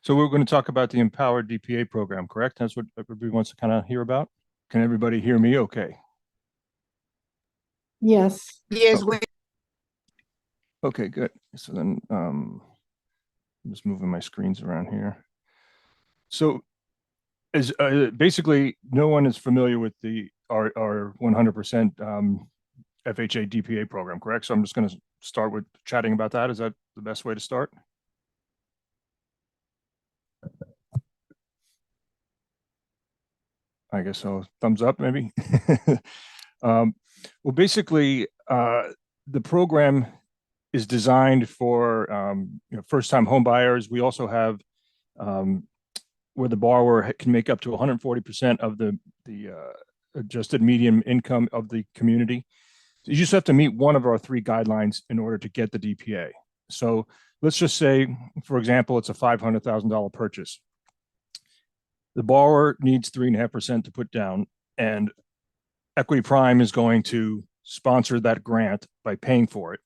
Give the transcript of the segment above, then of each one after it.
So we're going to talk about the Empowered DPA program, correct? That's what everybody wants to kind of hear about. Can everybody hear me okay? Yes. Yes, Okay, okay, good. So then I'm just moving my screens around here. So as basically no one is familiar with the our 100% FHA DPA program, correct? So I'm just going to start with chatting about that. Is that the best way to start? I guess so. Thumbs up, maybe. Well, basically, the program is designed for first-time home buyers. We also have where the borrower can make up to 140% of the adjusted median income of the community. You just have to meet one of our three guidelines in order to get the DPA. So let's just say, for example, it's a $500,000 purchase. The borrower needs 3.5% to put down, and Equity Prime is going to sponsor that grant by paying for it.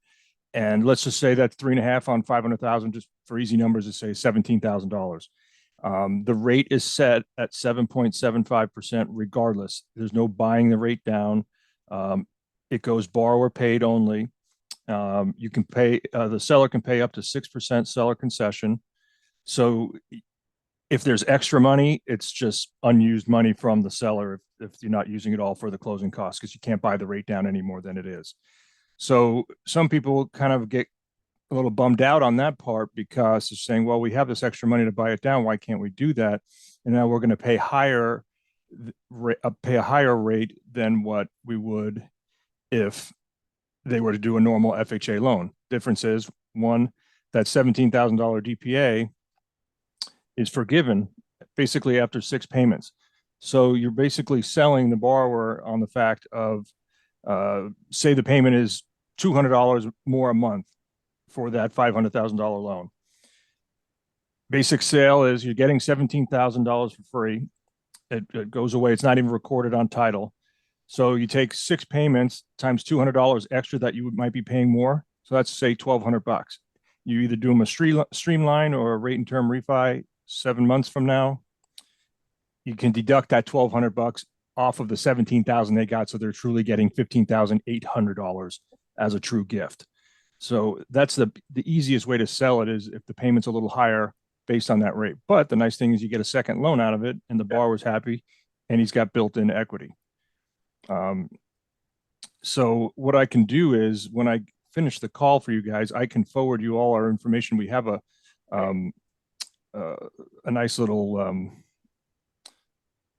And let's just say that's 3.5 on 500,000, just for easy numbers, to say $17,000. The rate is set at 7.75% regardless. There's no buying the rate down. It goes borrower paid only. You can pay, the seller can pay up to 6% seller concession. So if there's extra money, it's just unused money from the seller if you're not using it all for the closing costs, because you can't buy the rate down any more than it is. So some people kind of get a little bummed out on that part because they're saying, well, we have this extra money to buy it down. Why can't we do that? And now we're going to pay a higher rate than what we would if they were to do a normal FHA loan. Difference is, one, that $17,000 DPA is forgiven basically after 6 payments. So you're basically selling the borrower on the fact of, say the payment is $200 more a month for that $500,000 loan. Basic sale is you're getting $17,000 for free. It goes away. It's not even recorded on title. So you take 6 payments times $200 extra that you might be paying more. So that's, say, $1,200. You either do them a streamline or a rate and term refi 7 months from now. You can deduct that $1,200 off of the $17,000 they got, so they're truly getting $15,800 as a true gift. So that's the easiest way to sell it, is if the payment's a little higher based on that rate. But the nice thing is you get a second loan out of it, and the borrower's happy, and he's got built-in equity. So what I can do is, when I finish the call for you guys, I can forward you all our information. We have a nice little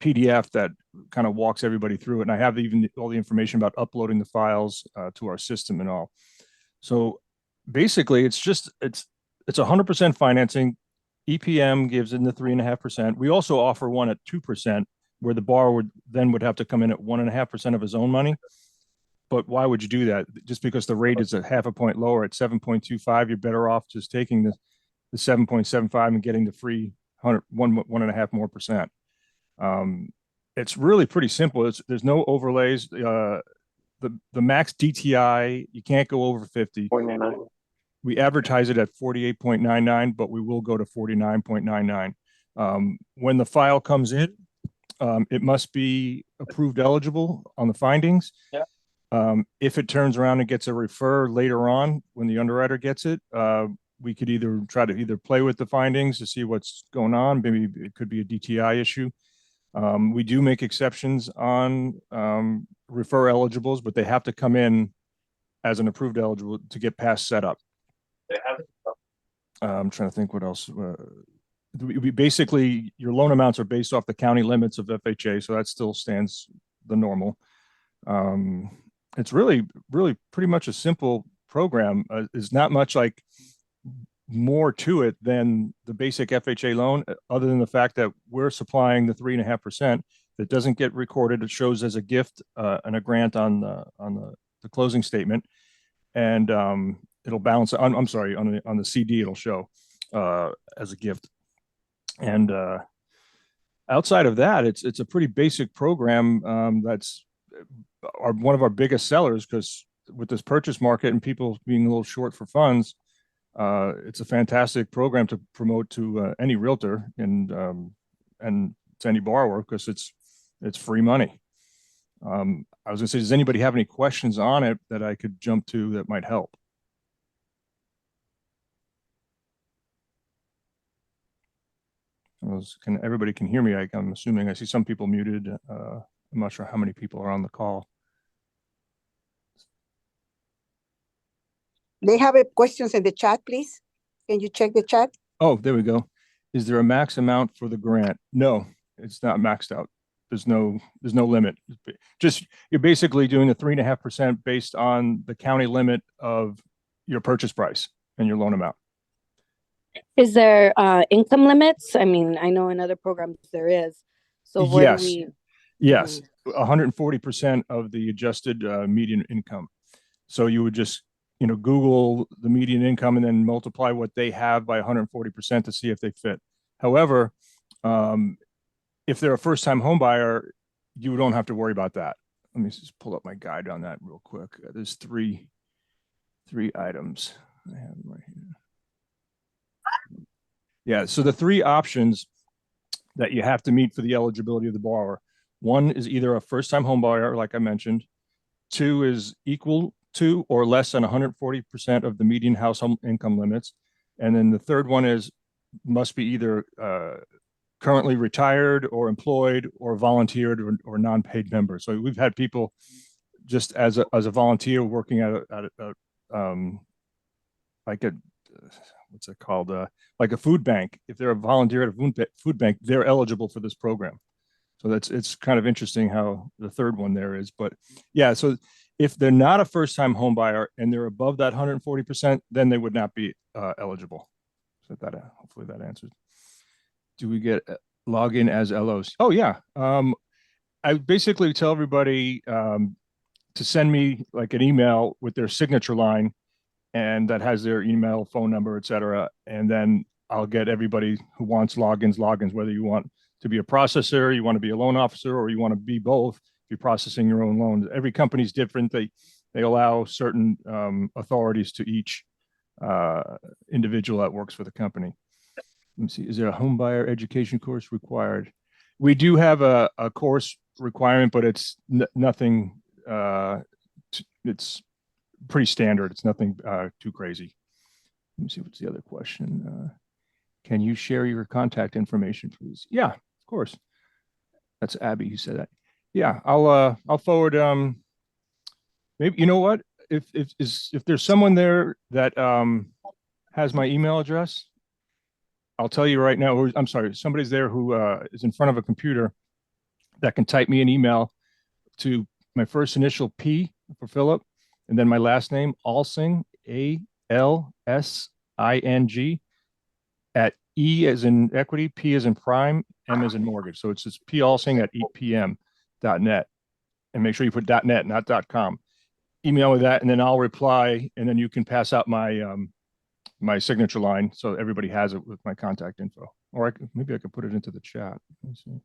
PDF that kind of walks everybody through it. And I have even all the information about uploading the files to our system and all. So basically it's 100% financing. EPM gives in the 3.5%. We also offer one at 2%, where the borrower would have to come in at 1.5% of his own money. But why would you do that? Just because the rate is a half a point lower at 7.25, you're better off just taking the 7.75 and getting the free 1.5 more percent. It's really pretty simple. There's no overlays. The max DTI, you can't go over 50. We advertise it at 48.99, but we will go to 49.99. When the file comes in, it must be approved eligible on the findings. Yeah. If it turns around and gets a refer later on when the underwriter gets it, we could either try to play with the findings to see what's going on. Maybe it could be a DTI issue. We do make exceptions on refer eligibles, but they have to come in as an approved eligible to get past setup. I'm trying to think what else. We basically, your loan amounts are based off the county limits of FHA, so that still stands the normal. It's really pretty much a simple program. There's not much more to it than the basic FHA loan, other than the fact that we're supplying the 3.5% that doesn't get recorded. It shows as a gift and a grant on the closing statement, and it'll balance. I'm sorry, on the CD it'll show as a gift. And outside of that, it's a pretty basic program that's one of our biggest sellers, because with this purchase market and people being a little short for funds, It's a fantastic program to promote to any realtor and to any borrower because it's free money. I was going to say, does anybody have any questions on it that I could jump to that might help? Everybody can hear me? I'm assuming I see some people muted. I'm not sure how many people are on the call. They have questions in the chat, please. Can you check the chat? Oh, there we go. Is there a max amount for the grant? No, it's not maxed out. There's no limit. Just you're basically doing the 3.5% based on the county limit of your purchase price and your loan amount. Is there income limits? I mean, I know in other programs there is. So where do we? Yes, 140% of the adjusted median income. So you would just Google the median income and then multiply what they have by 140% to see if they fit. However, if they're a first-time home buyer, you don't have to worry about that. Let me just pull up my guide on that real quick. There's three items I have right here. Yeah, so the three options that you have to meet for the eligibility of the borrower. One is either a first-time home buyer, like I mentioned. Two is equal to or less than 140% of the median household income limits. And then the third one must be either currently retired or employed or volunteered or non-paid member. So we've had people just as a volunteer working at like a what's it called, like a food bank. If they're a volunteer at a food bank, they're eligible for this program. So it's kind of interesting how the third one there is. But yeah, so if they're not a first-time home buyer and they're above that 140%, then they would not be eligible. So hopefully that answers. Do we get login as LOs? Oh yeah. I basically tell everybody to send me like an email with their signature line, and that has their email, phone number, etc. And then I'll get everybody who wants logins, whether you want to be a processor, you want to be a loan officer, or you want to be both, be processing your own loans. Every company's different. They allow certain authorities to each individual that works for the company. Let me see. Is there a home buyer education course required? We do have a course requirement, but it's nothing. It's pretty standard. It's nothing too crazy. Let me see. What's the other question? Can you share your contact information, please? Yeah, of course. That's Abby who said that. Yeah, I'll forward. Maybe you know what? If there's someone there that has my email address, I'll tell you right now. I'm sorry, somebody's there who is in front of a computer that can type me an email to my first initial P for Philip, and then my last name, Alsing, ALSING, at E as in equity, P as in prime, M as in mortgage. So it's just palsing@epm.net. And make sure you put .net, not .com. Email with that, and then I'll reply, and then you can pass out my my signature line so everybody has it with my contact info. Or maybe I could put it into the chat. Let's see.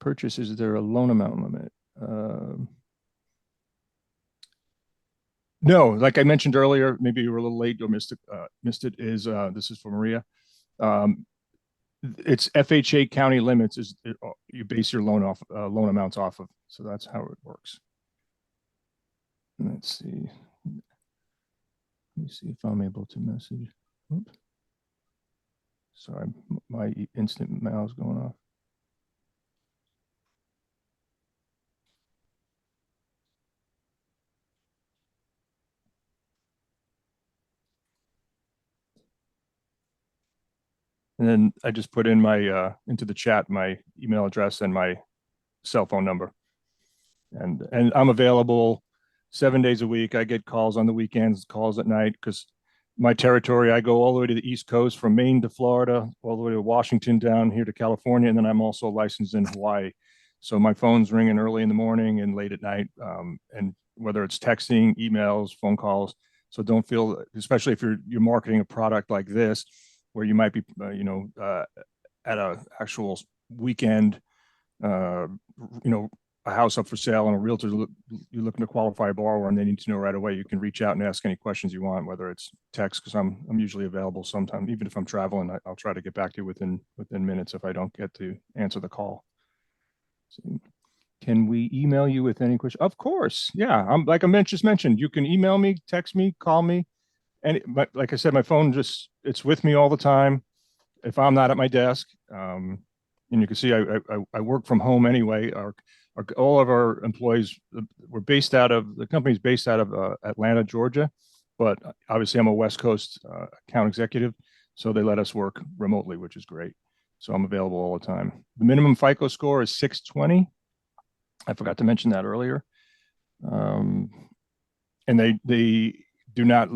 Purchase, is there a loan amount limit? No, like I mentioned earlier, maybe you were a little late or missed it. This is for Maria. It's FHA county limits you base your loan amounts off of. So that's how it works. Let's see. Let me see if I'm able to message. Oops. Sorry, my instant mail is going off. And then I just put in my into the chat my email address and my cell phone number. And I'm available 7 days a week. I get calls on the weekends, calls at night, because my territory, I go all the way to the East Coast, from Maine to Florida, all the way to Washington, down here to California, and then I'm also licensed in Hawaii. So my phone's ringing early in the morning and late at night, and whether it's texting, emails, phone calls. So don't feel, especially if you're marketing a product like this, where you might be, at a actual weekend, a house up for sale and a realtor, you're looking to qualify a borrower and they need to know right away, you can reach out and ask any questions you want, whether it's text, because I'm usually available sometime, even if I'm traveling, I'll try to get back to you within minutes if I don't get to answer the call. So, can we email you with any question? Of course. Yeah. I'm like I just mentioned, you can email me, text me, call me. And like I said, my phone it's with me all the time. If I'm not at my desk, and you can see I work from home anyway. All of our employees the company's based out of Atlanta, Georgia, but obviously I'm a West Coast account executive, so they let us work remotely, which is great. So I'm available all the time. The minimum FICO score is 620. I forgot to mention that earlier. And they do not,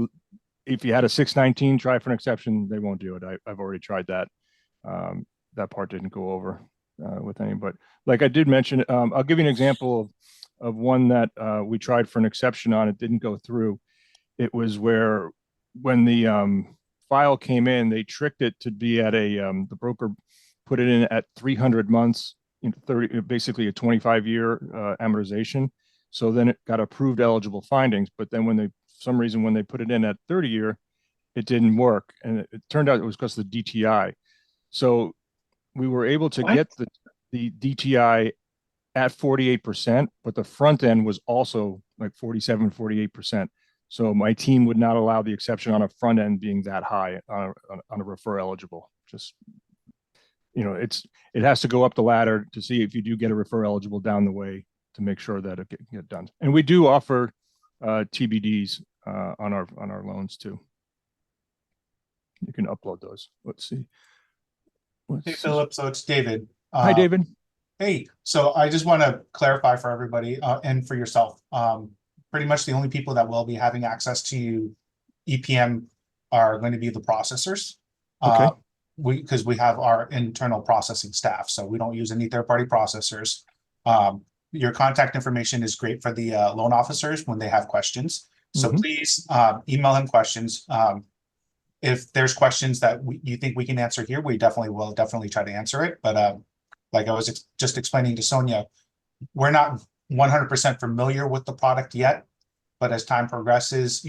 if you had a 619, try for an exception, they won't do it. I've already tried that. That part didn't go over with any, but like I did mention, I'll give you an example of one that we tried for an exception on. It didn't go through. It was where when the file came in, they tricked it to be at the broker put it in at 300 months, 30, basically a 25-year amortization. So then it got approved eligible findings, but then for some reason, when they put it in at 30-year, it didn't work. And it turned out it was because of the DTI. So we were able to get the DTI at 48%, but the front end was also like 47, 48%. So my team would not allow the exception on a front end being that high on a refer eligible. Just, it has to go up the ladder to see if you do get a refer eligible down the way to make sure that it get done. And we do offer TBDs on our loans too. You can upload those. Let's see. Hey, Philip. So it's David. Hi, David. Hey, so I just want to clarify for everybody and for yourself. Pretty much the only people that will be having access to EPM are going to be the processors. Okay. Because we have our internal processing staff, so we don't use any third-party processors. Your contact information is great for the loan officers when they have questions. So please email him questions. If there's questions that you think we can answer here, we will definitely try to answer it. But like I was just explaining to Sonia, we're not 100% familiar with the product yet, but as time progresses,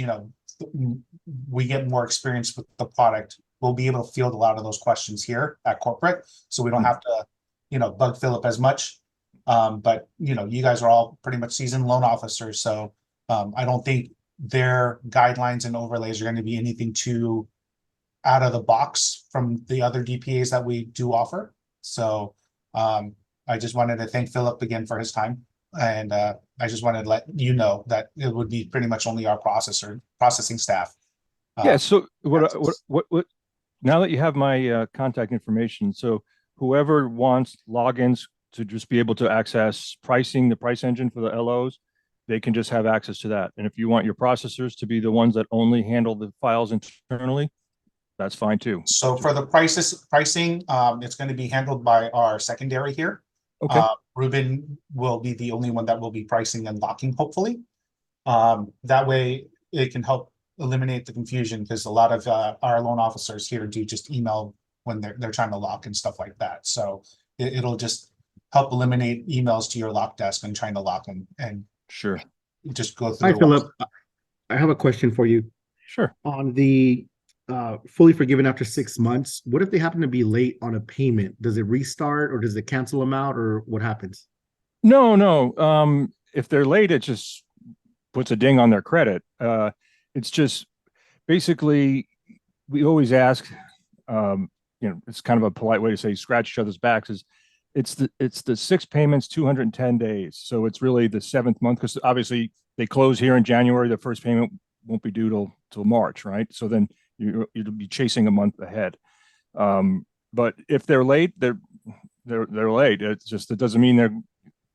we get more experience with the product. We'll be able to field a lot of those questions here at corporate, so we don't have to, bug Philip as much. But you guys are all pretty much seasoned loan officers, so I don't think their guidelines and overlays are going to be anything too out of the box from the other DPAs that we do offer. So I just wanted to thank Philip again for his time, and I just wanted to let you know that it would be pretty much only our processing staff. Yeah. So what? Now that you have my contact information, so whoever wants logins to just be able to access pricing, the price engine for the LOs, they can just have access to that. And if you want your processors to be the ones that only handle the files internally, that's fine too. So for the pricing, it's going to be handled by our secondary here. Okay. Ruben will be the only one that will be pricing and locking, hopefully. That way it can help eliminate the confusion, because a lot of our loan officers here do just email when they're trying to lock and stuff like that. So it'll just help eliminate emails to your lock desk and trying to lock them, and Sure. just go through. Hi, Philip. I have a question for you. Sure. On the fully forgiven after 6 months, what if they happen to be late on a payment? Does it restart, or does it cancel them out, or what happens? No. If they're late, it just puts a ding on their credit. It's just basically, we always ask, it's kind of a polite way to say scratch each other's backs, is it's the 6 payments, 210 days. So it's really the 7th month, because obviously they close here in January. The first payment won't be due till March, right? So then you'll be chasing a month ahead. But if they're late, they're late. It's just, it doesn't mean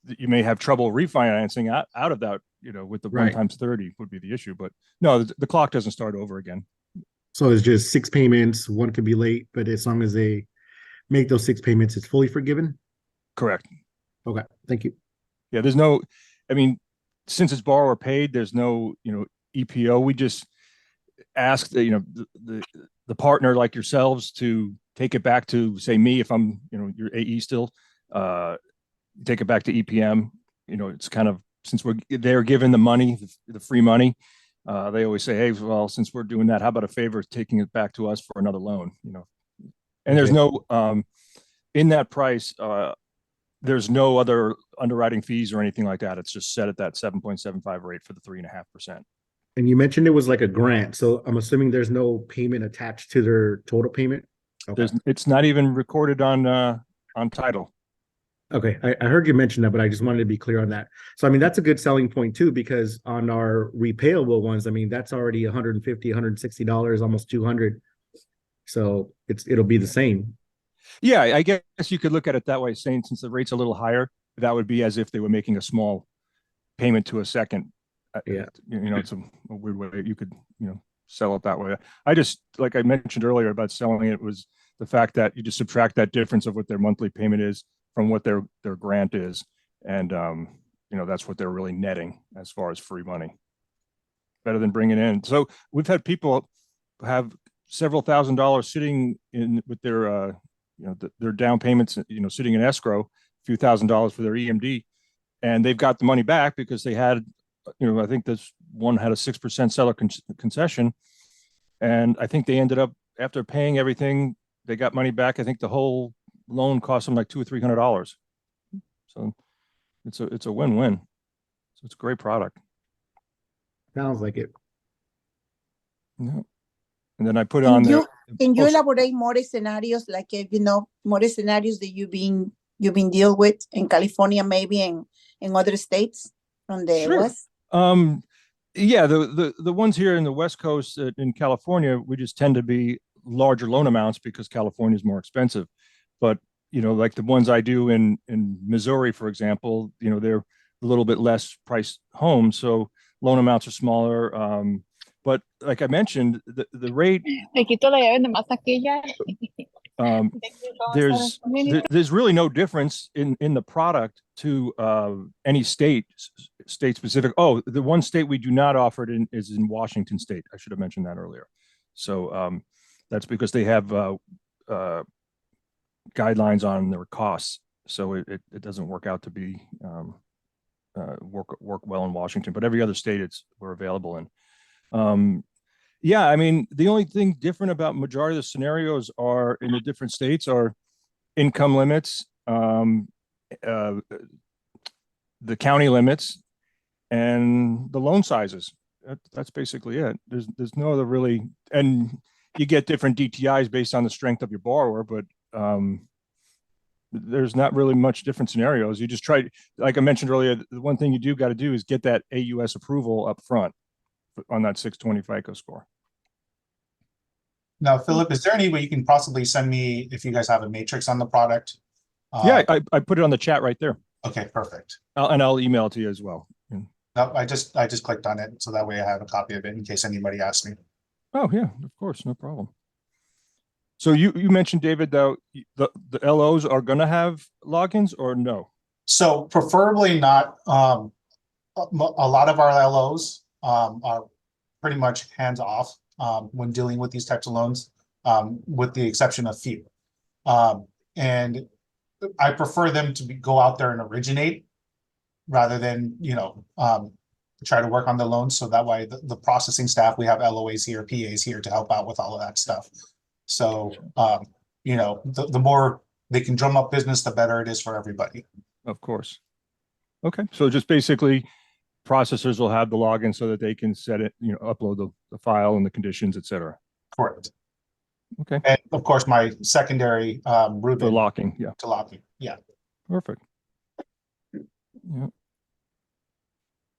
you may have trouble refinancing out of that, with the 1 times 30 would be the issue. But no, the clock doesn't start over again. So it's just 6 payments. One could be late, but as long as they make those 6 payments, it's fully forgiven? Correct. Okay, thank you. Yeah, since it's borrower paid, there's no, EPO. We just ask the partner like yourselves to take it back to, say, me, if I'm, your AE still, take it back to EPM, it's kind of, since they're given the money, the free money, they always say, hey, well, since we're doing that, how about a favor of taking it back to us for another loan, and there's no, in that price, there's no other underwriting fees or anything like that. It's just set at that 7.75 rate for the 3.5%. And you mentioned it was like a grant, so I'm assuming there's no payment attached to their total payment? Okay. It's not even recorded on title. Okay, I heard you mention that, but I just wanted to be clear on that. So, I mean, that's a good selling point too, because on our repayable ones, I mean, that's already $150, $160, almost 200. So it'll be the same. Yeah, I guess you could look at it that way, saying since the rate's a little higher, that would be as if they were making a small payment to a second. Yeah. It's a weird way you could, sell it that way. I just, like I mentioned earlier about selling it, was the fact that you just subtract that difference of what their monthly payment is from what their grant is. And, that's what they're really netting as far as free money. Better than bringing in. So we've had people have several $1,000s sitting in with their, their down payments, sitting in escrow, a few $1,000s for their EMD, and they've got the money back because they had, I think this one had a 6% seller concession, and I think they ended up, after paying everything, they got money back. I think the whole loan cost them like $200 or $300. So it's a win-win. So it's a great product. Sounds like it. Yeah. And then I put on there. Can you elaborate more scenarios, like more scenarios that you've been deal with in California, maybe in other states from the West? Yeah, the ones here in the West Coast, in California, we just tend to be larger loan amounts because California is more expensive. But like the ones I do in Missouri, for example, they're a little bit less priced homes, so loan amounts are smaller. But like I mentioned, the rate, there's really no difference in the product to any state specific. Oh, the one state we do not offer it in is in Washington State. I should have mentioned that earlier. So that's because they have guidelines on their costs, so it doesn't work out to be work well in Washington. But every other state we're available in. Yeah, I mean, the only thing different about majority of the scenarios are in the different states are income limits, the county limits, and the loan sizes. That's basically it. There's no other really, and you get different DTIs based on the strength of your borrower, but there's not really much different scenarios. You just try, like I mentioned earlier, the one thing you do got to do is get that AUS approval up front on that 620 FICO score. Now, Philip, is there any way you can possibly send me, if you guys have a matrix on the product? Yeah, I put it on the chat right there. Okay, perfect. And I'll email it to you as well. No, I just clicked on it, so that way I have a copy of it in case anybody asks me. Oh yeah, of course, no problem. So you mentioned, David, though, the LOs are going to have logins or no? So preferably not. A lot of our LOs are pretty much hands off when dealing with these types of loans, with the exception of few. And I prefer them to go out there and originate rather than, try to work on the loans. So that way the processing staff, we have LOAs here, PAs here to help out with all of that stuff. So, the more they can drum up business, the better it is for everybody. Of course. Okay. So just basically processors will have the login so that they can set it, upload the file and the conditions, et cetera. Correct. Okay. And of course, my secondary Ruben for locking. Yeah. To locking. Yeah. Perfect. Yeah.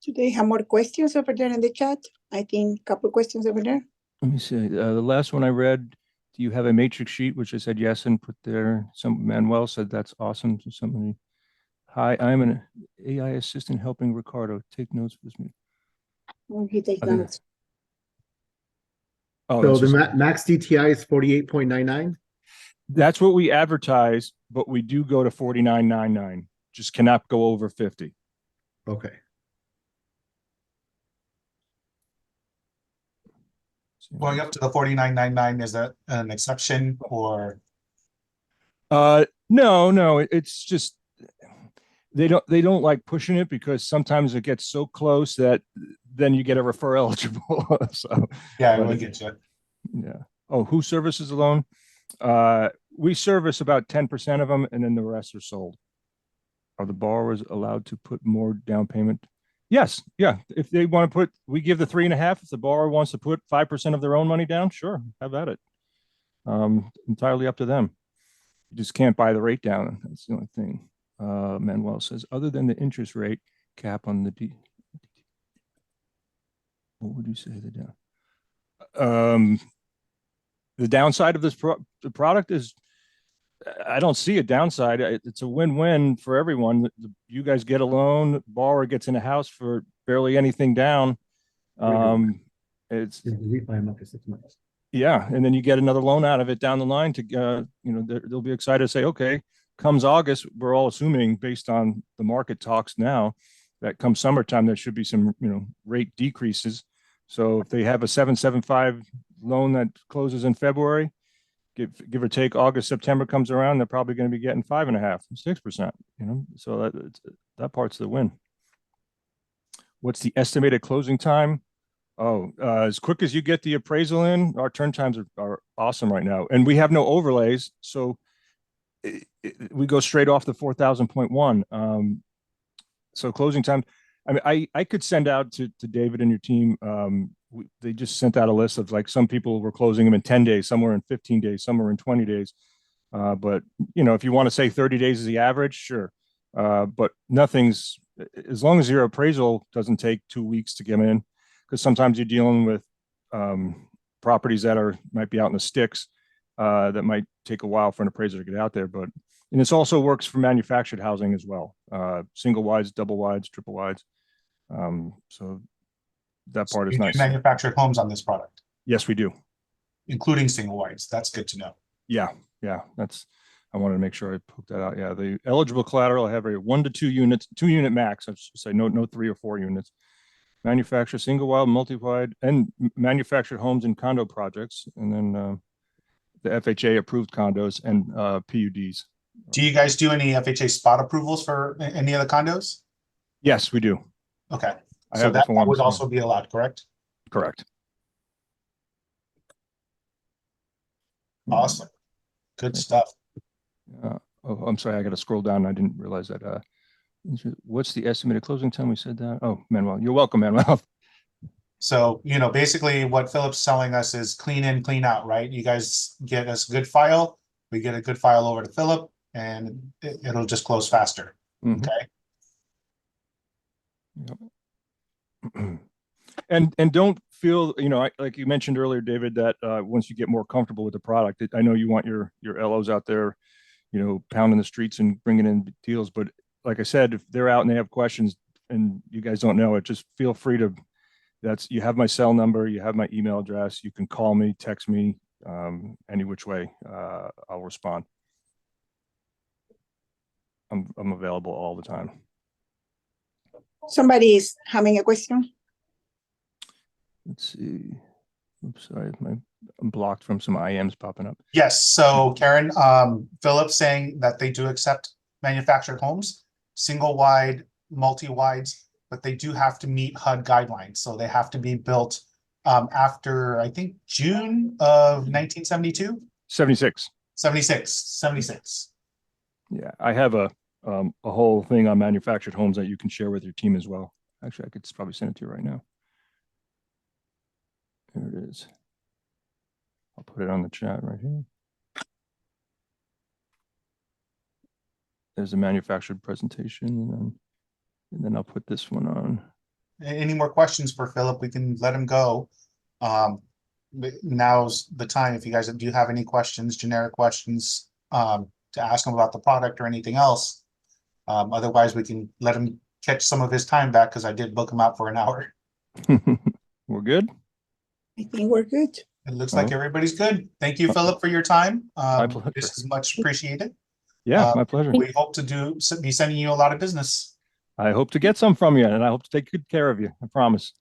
Do they have more questions over there in the chat? I think a couple questions over there. Let me see. The last one I read, do you have a matrix sheet? Which I said yes and put there. Manuel said that's awesome. So somebody, hi, I'm an AI assistant helping Ricardo take notes with me. Oh, he takes notes. Oh, so the max DTI is 48.99? That's what we advertise, but we do go to 49.99. Just cannot go over 50. Okay. Going up to the 49.99, is that an exception or? No, it's just they don't like pushing it because sometimes it gets so close that then you get a refer eligible. So Yeah, but we it- get you. yeah. Oh, who services the loan? We service about 10% of them, and then the rest are sold. Are the borrowers allowed to put more down payment? Yes, yeah. If they want to put, we give the 3.5. If the borrower wants to put 5% of their own money down, sure, have at it. Entirely up to them. You just can't buy the rate down. That's the only thing. Manuel says, other than the interest rate cap on the D, what would you say the down? The downside of this the product is, I don't see a downside. It's a win-win for everyone. You guys get a loan, borrower gets in a house for barely anything down. It's Refi them up to 6 months. yeah, and then you get another loan out of it down the line to they'll be excited to say, okay, comes August, we're all assuming based on the market talks now that come summertime there should be some rate decreases. So if they have a 7.75 loan that closes in February, give or take, August, September comes around, they're probably going to be getting 5.5%, 6%. So that part's the win. What's the estimated closing time? Oh, as quick as you get the appraisal in, our turn times are awesome right now, and we have no overlays, so we go straight off the 4,000.1. So closing time. I mean, I could send out to David and your team. They just sent out a list of, like, some people were closing them in 10 days, somewhere in 15 days, somewhere in 20 days. But if you want to say 30 days is the average, sure. But nothing's, as long as your appraisal doesn't take 2 weeks to get in, because sometimes you're dealing with properties that might be out in the sticks, that might take a while for an appraiser to get out there. And this also works for manufactured housing as well, single wides, double wides, triple wides. So that part is You do nice. manufactured homes on this product, Yes, we do. including single wides. That's good to know. Yeah, I wanted to make sure I put that out. Yeah, the eligible collateral, I have a 1 to 2 units, 2-unit max. I should say no 3 or 4 units. Manufacture single wide, multi-wide, and manufactured homes and condo projects, and then the FHA approved condos and PUDs. Do you guys do any FHA spot approvals for any of the condos? Yes, we do. Okay, I so have the that forms, would yeah. also be allowed, correct? Correct. Awesome. Good Okay. stuff. Oh, I'm sorry, I got to scroll down. I didn't realize that. What's the estimated closing time? We said that. Oh, Manuel, you're welcome, Manuel. So, basically what Philip's selling us is clean in, clean out, right? You guys get us a good file, we get a good file over to Philip, and it'll just close faster. Mhm. Okay. And don't feel, like you mentioned earlier, David, that once you get more comfortable with the product, I know you want your LOs out there, pounding the streets and bringing in deals. But like I said, if they're out and they have questions and you guys don't know it, just feel free to, you have my cell number, you have my email address, you can call me, text me, any which way, I'll respond. I'm available all the time. Somebody is having a question. Let's see. Oops, sorry, I'm blocked from some IMs popping up. Yes, so Karen, Philip's saying that they do accept manufactured homes, single wide, multi-wides, but they do have to meet HUD guidelines. So they have to be built after, I think, June of 1972? 76. 76. Yeah, I have a whole thing on manufactured homes that you can share with your team as well. Actually, I could probably send it to you right now. There it is. I'll put it on the chat right here. There's a manufactured presentation, and then I'll put this one on. Any more questions for Philip? We can let him go. Now's the time. If you guys do have any questions, generic questions, to ask him about the product or anything else. Otherwise, we can let him catch some of his time back, because I did book him out for an hour. We're good. I think we're good. It looks like everybody's good. Thank you, Philip, for your time. My pleasure. This is much appreciated. Yeah, my pleasure. We hope to be sending you a lot of business. I hope to get some from you, and I hope to take good care of you. I promise.